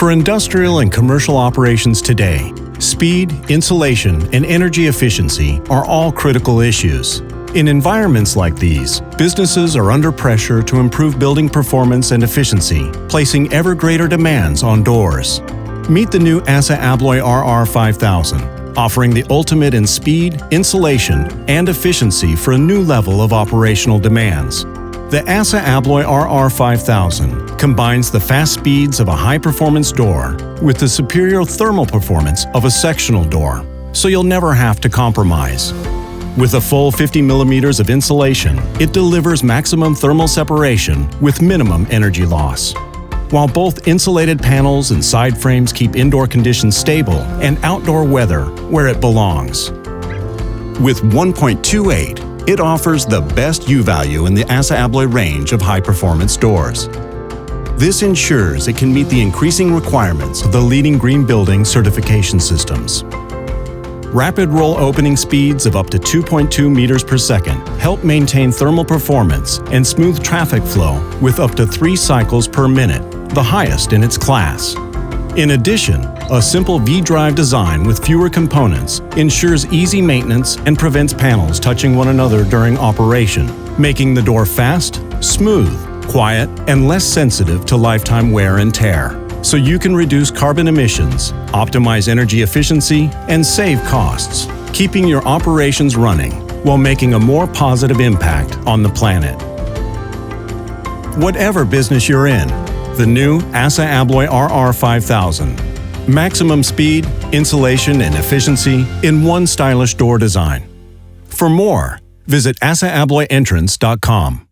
For industrial and commercial operations today, speed, insulation, and energy efficiency are all critical issues. In environments like these, businesses are under pressure to improve building performance and efficiency, placing ever greater demands on doors. Meet the new ASSA ABLOY RR5000, offering the ultimate in speed, insulation, and efficiency for a new level of operational demands. The ASSA ABLOY RR5000 combines the fast speeds of a high-performance door with the superior thermal performance of a sectional door, so you'll never have to compromise. With a full 50 millimeters of insulation, it delivers maximum thermal separation with minimum energy loss. While both insulated panels and side frames keep indoor conditions stable and outdoor weather where it belongs. With 1.28, it offers the best U-value in the ASSA ABLOY range of high-performance doors. This ensures it can meet the increasing requirements of the leading green building certification systems. Rapid roll opening speeds of up to 2.2 meters per second help maintain thermal performance and smooth traffic flow with up to 3 cycles per minute, the highest in its class. In addition, a simple V-drive design with fewer components ensures easy maintenance and prevents panels touching one another during operation, making the door fast, smooth, quiet, and less sensitive to lifetime wear and tear, so you can reduce carbon emissions, optimize energy efficiency, and save costs, keeping your operations running while making a more positive impact on the planet. Whatever business you're in, the new ASSA ABLOY RR5000. Maximum speed, insulation, and efficiency in one stylish door design. For more, visit ASSAABLOYEntrance.com.